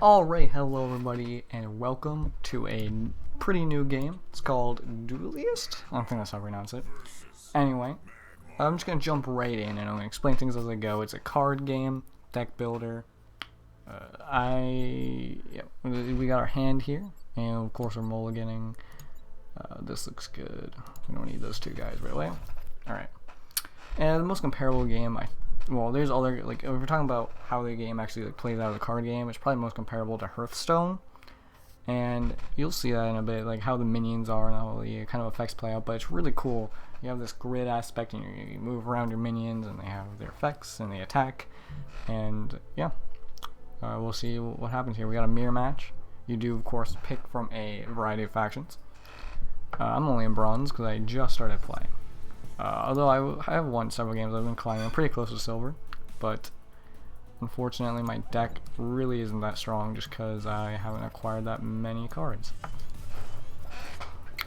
Alright, hello everybody, and welcome to a pretty new game. It's called duelyst? I don't think that's how I pronounce it. Anyway, I'm just gonna jump right in and I'm gonna explain things as I go. It's a card game, deck builder. We got our hand here, and of course we're mulliganing. This looks good. We don't need those two guys right away. Alright. And the most comparable game, well, there's other, like, if we're talking about how the game actually plays out of the card game, it's probably most comparable to Hearthstone, and you'll see that in a bit, like how the minions are and how the kind of effects play out. But it's really cool. You have this grid aspect, and you move around your minions, and they have their effects, and they attack, and yeah, we'll see what happens here. We got a mirror match. You do, of course, pick from a variety of factions. I'm only in bronze because I just started playing. Although I have won several games, I've been climbing. I'm pretty close to silver, but unfortunately my deck really isn't that strong just because I haven't acquired that many cards.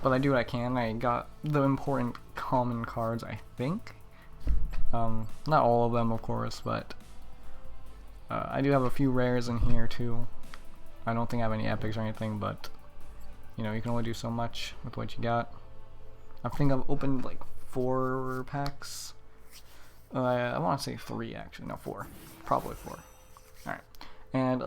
But I do what I can. I got the important common cards, I think. Not all of them, of course, but I do have a few rares in here too. I don't think I have any epics or anything, but you know, you can only do so much with what you got. I think I've opened like 4 packs. I want to say 3 actually, no 4, probably 4. Alright, and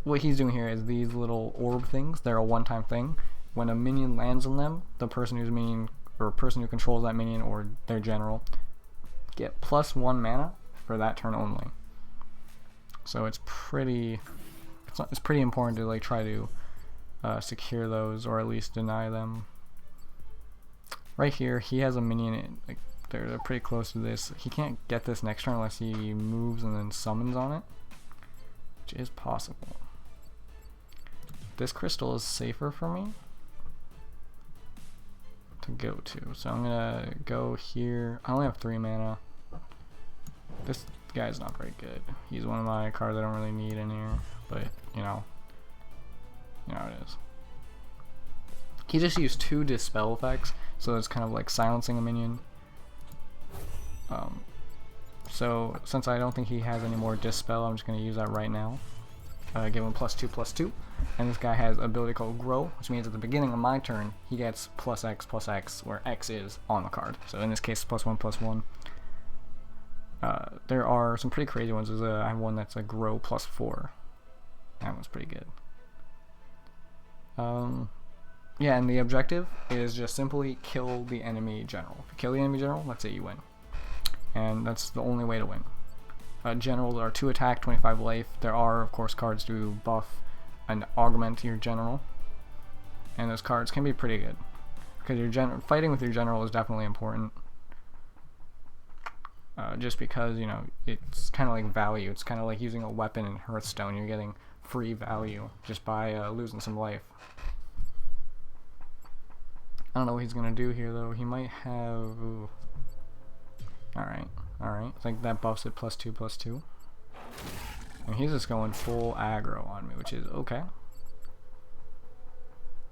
what he's doing here is these little orb things. They're a one-time thing. When a minion lands on them, the person who's minion, or person who controls that minion or their general, get +1 mana for that turn only. So it's pretty important to like try to secure those, or at least deny them. Right here, he has a minion, like they're pretty close to this. He can't get this next turn unless he moves and then summons on it, which is possible. This crystal is safer for me to go to, so I'm gonna go here. I only have 3 mana. This guy's not very good. He's one of my cards I don't really need in here, but you know how it is. He just used 2 dispel effects, so it's kind of like silencing a minion. So since I don't think he has any more dispel, I'm just going to use that right now. Give him +2/+2, and this guy has an ability called Grow, which means at the beginning of my turn he gets +X/+X, where X is on the card. So in this case, +1/+1. There are some pretty crazy ones. I have one that's a Grow +4. That one's pretty good. Yeah, and the objective is just simply kill the enemy general. If you kill the enemy general, let's say you win. And that's the only way to win. Generals are 2 attack, 25 life. There are, of course, cards to buff and augment your general. And those cards can be pretty good. Because fighting with your general is definitely important. Just because, you know, it's kind of like value. It's kind of like using a weapon in Hearthstone. You're getting free value just by losing some life. I don't know what he's gonna do here though. He might have. Alright. I think that buffs it +2/+2. And he's just going full aggro on me, which is okay.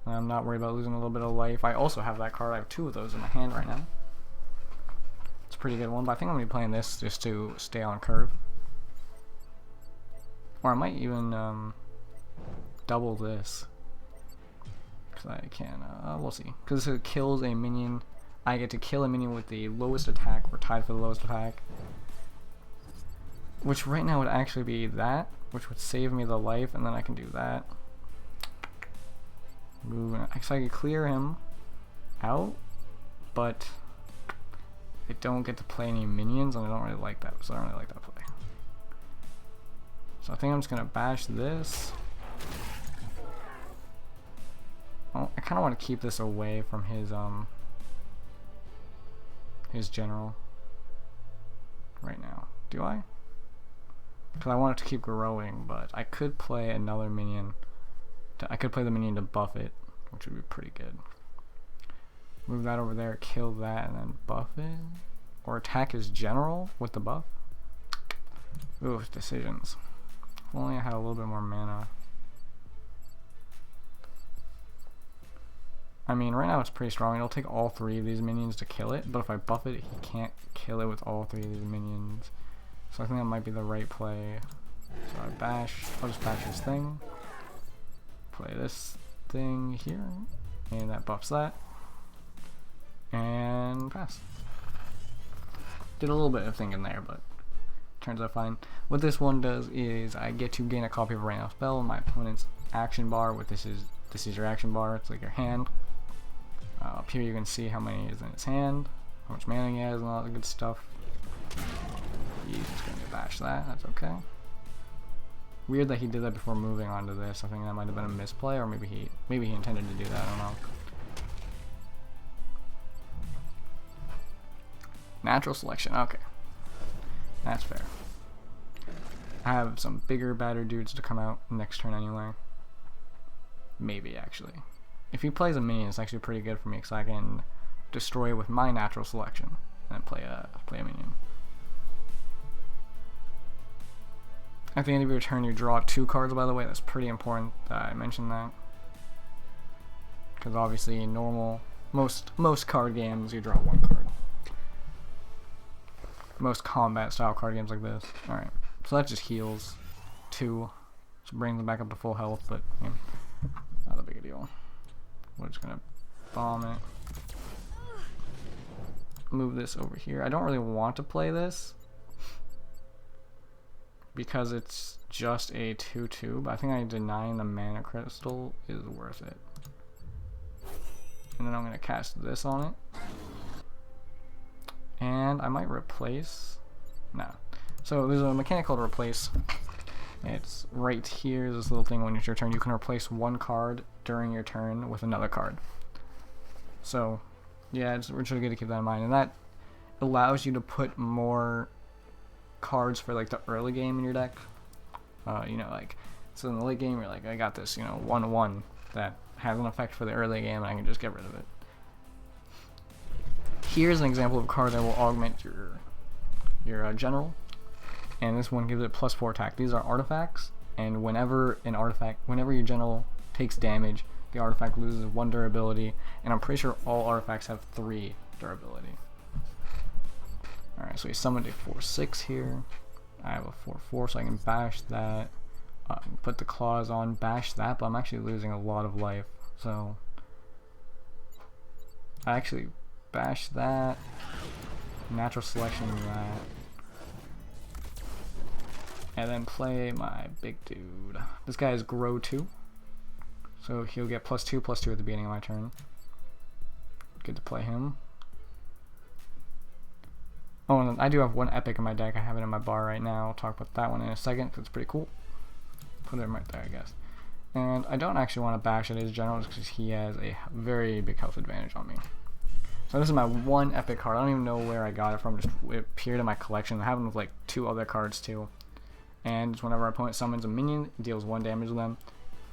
I'm not worried about losing a little bit of life. I also have that card. I have 2 of those in my hand right now. It's a pretty good one, but I think I'm gonna be playing this just to stay on curve. Or I might even double this. I can, we'll see. Because it kills a minion. I get to kill a minion with the lowest attack, or tied for the lowest attack. Which right now would actually be that, which would save me the life, and then I can do that. Move, so I could clear him out, but I don't get to play any minions, and I don't really like that, so I don't really like that play. So I think I'm just gonna bash this. Oh, I kind of want to keep this away from his general right now. Do I? Because I want it to keep growing, but I could play another minion. I could play the minion to buff it, which would be pretty good. Move that over there, kill that, and then buff it. Or attack his general with the buff. Ooh, decisions. If only I had a little bit more mana. I mean, right now it's pretty strong. It'll take all 3 of these minions to kill it, but if I buff it, he can't kill it with all 3 of these minions. So I think that might be the right play. So I'll just bash this thing. Play this thing here, and that buffs that. And pass. Did a little bit of thinking there, but turns out fine. What this one does is I get to gain a copy of a random spell in my opponent's action bar. What this is your action bar. It's like your hand. Up here you can see how many is in his hand, how much mana he has, and all that good stuff. He's just gonna bash that. That's okay. Weird that he did that before moving on to this. I think that might have been a misplay, or maybe he intended to do that. I don't know. Natural selection. Okay, that's fair. I have some bigger, badder dudes to come out next turn anyway. Maybe actually. If he plays a minion, it's actually pretty good for me because I can destroy it with my natural selection and then play a minion. At the end of your turn, you draw 2 cards. By the way, that's pretty important that I mentioned that, because obviously in most card games you draw 1 card. Most combat style card games like this. All right, so that just heals 2, so brings them back up to full health, but yeah, not a big deal. We're just gonna bomb it. Move this over here. I don't really want to play this because it's just a 2/2, but I think denying the mana crystal is worth it. And then I'm gonna cast this on it. And I might replace. No. So there's a mechanic called replace. It's right here, this little thing when it's your turn. You can replace 1 card during your turn with another card. So, yeah, it's really good to keep that in mind. And that allows you to put more cards for like the early game in your deck. You know, like, so in the late game, you're like, I got this, you know, 1/1 that has an effect for the early game, and I can just get rid of it. Here's an example of a card that will augment your general. And this one gives it +4 attack. These are artifacts, and whenever your general takes damage, the artifact loses 1 durability, and I'm pretty sure all artifacts have 3 durability. Alright, so we summoned a 4/6 here. I have a 4/4, so I can bash that. Put the claws on, bash that, but I'm actually losing a lot of life, so I actually bash that, natural selection that. And then play my big dude. This guy is grow 2, so he'll get +2/+2 at the beginning of my turn. Good to play him. Oh, and I do have 1 epic in my deck. I have it in my bar right now. I'll talk about that one in a second because it's pretty cool. Put him right there, I guess. And I don't actually want to bash at his general just because he has a very big health advantage on me. So this is my 1 epic card. I don't even know where I got it from. Just it appeared in my collection. I have him with like 2 other cards too. And just whenever our opponent summons a minion, it deals 1 damage to them.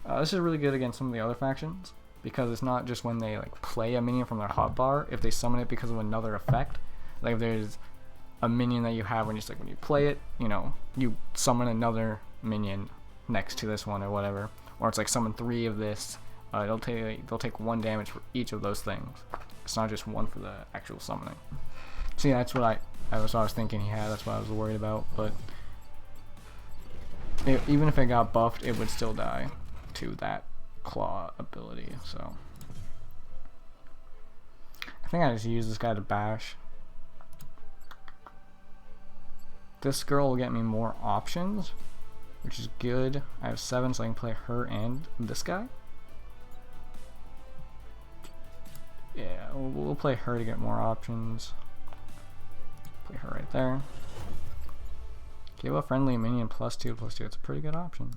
This is really good against some of the other factions because it's not just when they like play a minion from their hotbar. If they summon it because of another effect, like if there's a minion that you have when you play it, you know, you summon another minion next to this one or whatever, or it's like summon 3 of this. They'll take 1 damage for each of those things. It's not just 1 for the actual summoning. So yeah, that's what I was thinking he had. That's what I was worried about, but. Even if it got buffed, it would still die to that claw ability, so I think I just use this guy to bash. This girl will get me more options, which is good. I have 7, so I can play her and this guy. Yeah, we'll play her to get more options. Play her right there. Give a friendly minion +2/+2. It's a pretty good option.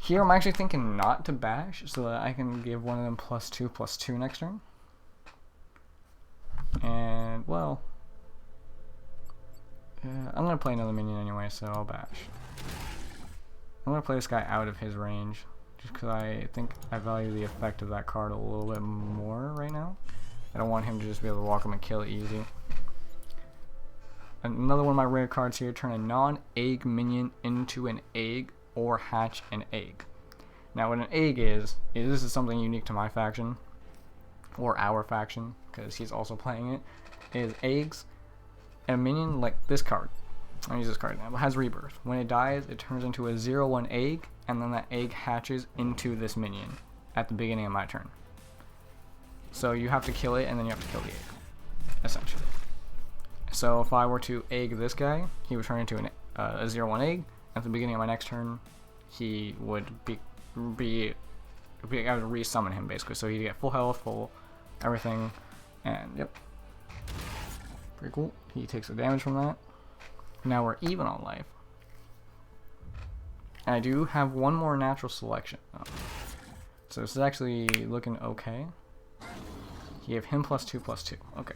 Here I'm actually thinking not to bash so that I can give one of them +2/+2 next turn. And, well, I'm going to play another minion anyway, so I'll bash. I'm going to play this guy out of his range just because I think I value the effect of that card a little bit more right now. I don't want him to just be able to walk him and kill it easy. Another one of my rare cards here, turn a non-egg minion into an egg or hatch an egg. Now what an egg is this is something unique to my faction, or our faction, because he's also playing it, is eggs a minion like this card, I'll use this card now, has rebirth. When it dies, it turns into a 0/1 egg, and then that egg hatches into this minion at the beginning of my turn. So you have to kill it, and then you have to kill the egg, essentially. So if I were to egg this guy, he would turn into a 0/1 egg. At the beginning of my next turn, he would I would resummon him basically, so he'd get full health, full everything, and yep, pretty cool. He takes the damage from that. Now we're even on life. I do have one more natural selection. Oh. So this is actually looking okay. He gave him +2/+2. Okay.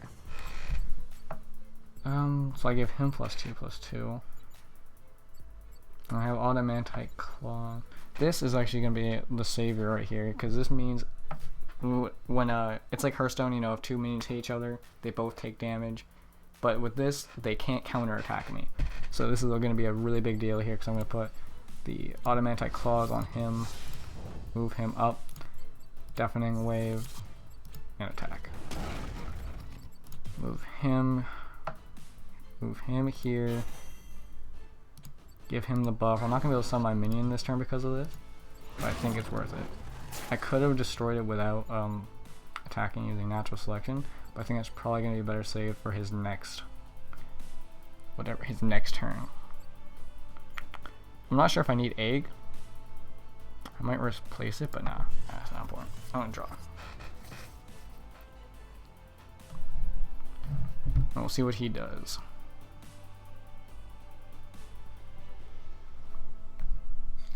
So I give him +2/+2. I have Adamantite Claw. This is actually gonna be the savior right here, because this means when it's like Hearthstone, you know, if two minions hit each other, they both take damage. But with this, they can't counterattack me. So this is going to be a really big deal here, because I'm going to put the Adamantite Claws on him, move him up, Deafening Wave, and attack. Move him here, give him the buff. I'm not going to be able to summon my minion this turn because of this, but I think it's worth it. I could have destroyed it without attacking using natural selection, but I think that's probably going to be better saved for his next turn. I'm not sure if I need egg. I might replace it, but nah, that's not important. I'm going to draw. And we'll see what he does.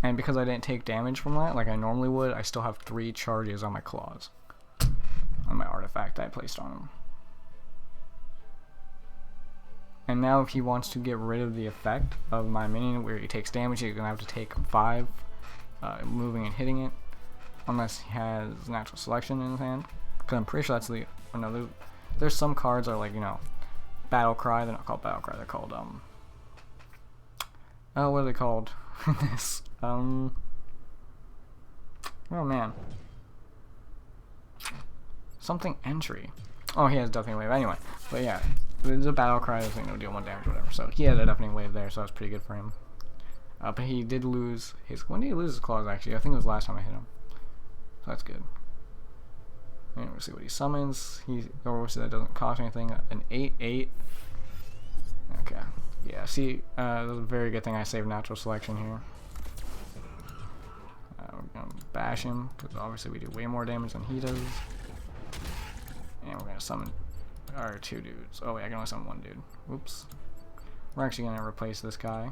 And because I didn't take damage from that like I normally would, I still have 3 charges on my claws, on my artifact I placed on him. And now if he wants to get rid of the effect of my minion where he takes damage, he's going to have to take 5 moving and hitting it, unless he has natural selection in his hand. Because I'm pretty sure that's the... Oh no, there's some cards that are like, you know, Battle Cry. They're not called Battle Cry, they're called... Oh, what are they called? This... Oh man. Something entry. Oh, he has Deafening Wave anyway. But yeah, there's a Battle Cry that's going to deal 1 damage or whatever. So he had a Deafening Wave there, so that's pretty good for him. But he did lose his... When did he lose his claws actually? I think it was last time I hit him. So that's good. And we'll see what he summons. We'll see that doesn't cost anything. An 8/8. Okay. Yeah, see, that's a very good thing I saved natural selection here. We're going to bash him, because obviously we do way more damage than he does. And we're going to summon our 2 dudes. Oh wait, I can only summon 1 dude. Whoops. We're actually going to replace this guy.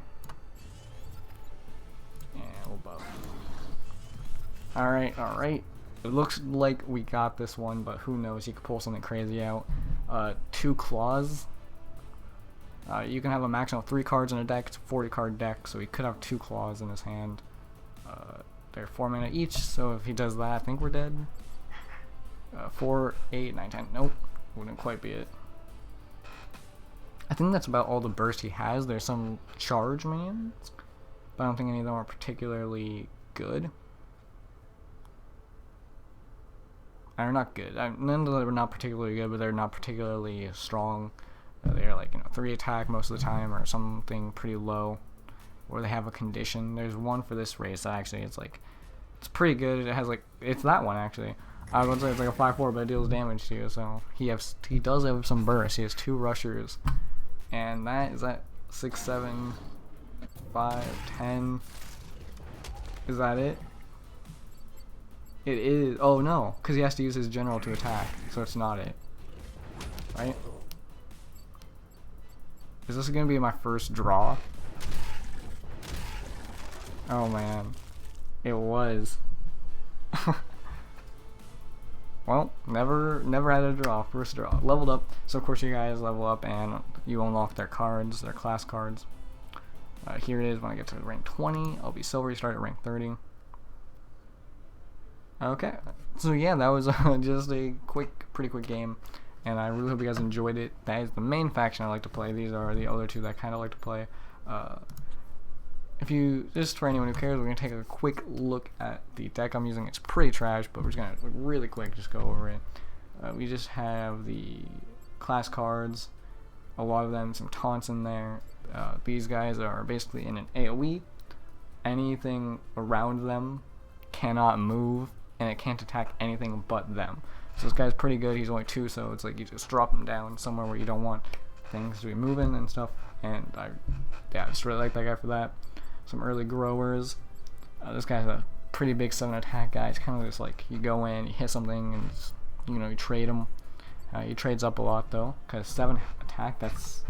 And we'll buff. Alright, alright. It looks like we got this one, but who knows, he could pull something crazy out. 2 claws. You can have a maximum of 3 cards in a deck. It's a 40 card deck, so he could have 2 claws in his hand. They're 4 mana each, so if he does that, I think we're dead. 4, 8, 9, 10. Nope, wouldn't quite be it. I think that's about all the burst he has. There's some charge minions, but I don't think any of them are particularly good. They're not good. None of them are not particularly good, but they're not particularly strong. They're like, you know, 3 attack most of the time, or something pretty low, or they have a condition. There's one for this race that actually it's pretty good. It has like, it's that one actually. I would say it's like a 5/4, but it deals damage to you. So he does have some burst. He has 2 rushers, and that is at 6, 7, 5, 10. Is that it? It is. Oh no, because he has to use his general to attack, so it's not it. Right? Is this gonna be my first draw? Oh man, it was. Well, never had a draw. First draw. Leveled up. So of course you guys level up and you unlock their cards, their class cards. Here it is. When I get to rank 20, I'll be silver. You start at rank 30. Okay, so yeah, that was just a pretty quick game, and I really hope you guys enjoyed it. That is the main faction I like to play. These are the other 2 that I kind of like to play. Just for anyone who cares, we're going to take a quick look at the deck I'm using. It's pretty trash, but we're just going to really quick just go over it. We just have the class cards. a lot of them, some taunts in there. These guys are basically in an AoE. Anything around them cannot move, and it can't attack anything but them. So this guy's pretty good. He's only 2, so it's like you just drop him down somewhere where you don't want things to be moving and stuff. And I just really like that guy for that. Some early growers. This guy's a pretty big 7 attack guy. It's kind of just like you go in, you hit something, and you trade him. He trades up a lot though, because 7 attack, that's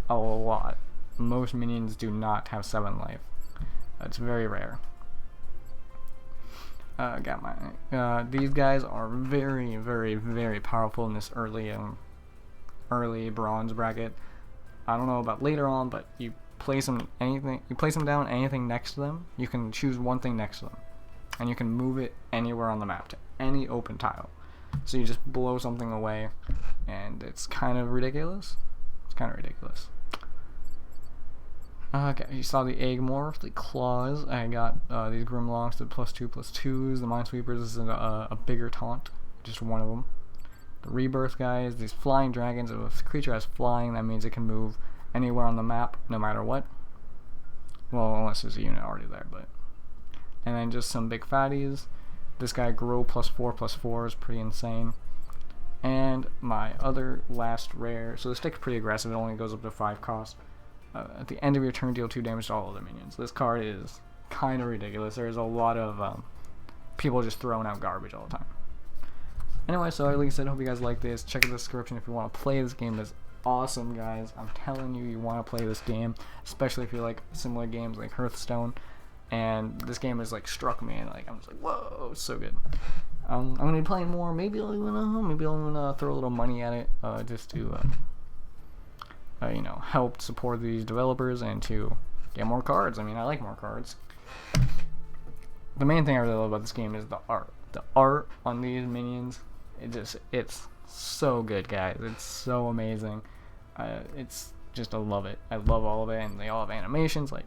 a lot. Most minions do not have 7 life. It's very rare. Got my these guys are very, very, very powerful in this early bronze bracket. I don't know about later on, but you place them down, anything next to them, you can choose one thing next to them, and you can move it anywhere on the map to any open tile. So you just blow something away, and it's kind of ridiculous. Okay, you saw the egg morph, the claws. I got these Grimlocks, the +2/+2s. The Minesweepers is a bigger taunt, just one of them. The rebirth guys, these flying dragons. If a creature has flying, that means it can move anywhere on the map, no matter what. Well, unless there's a unit already there, but. And then just some big fatties. This guy grow +4/+4 is pretty insane. And my other last rare. So the stick's pretty aggressive. It only goes up to 5 cost. At the end of your turn, deal 2 damage to all other minions. This card is kind of ridiculous. There's a lot of people just throwing out garbage all the time. Anyway, so like I said, I hope you guys like this. Check the description if you want to play this game. It's awesome, guys. I'm telling you, you want to play this game, especially if you like similar games like Hearthstone. And this game has like struck me, and like I'm just like, whoa, it's so good. I'm gonna be playing more. Maybe I'll even throw a little money at it, just to help support these developers and to get more cards. I mean, I like more cards. The main thing I really love about this game is the art. The art on these minions, it's so good, guys. It's so amazing. It's just, I love it. I love all of it, and they all have animations. Like,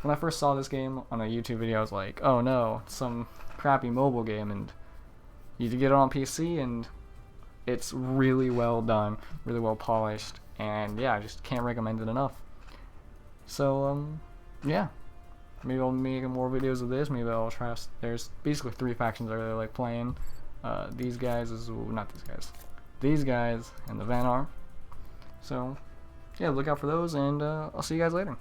when I first saw this game on a YouTube video, I was like, oh no, it's some crappy mobile game, and you get it on PC, and it's really well done, really well polished. And yeah, I just can't recommend it enough. So yeah, maybe I'll make more videos of this. Maybe I'll try. There's basically 3 factions I really like playing. These guys these guys and the Van Arm. So yeah, look out for those, and I'll see you guys later.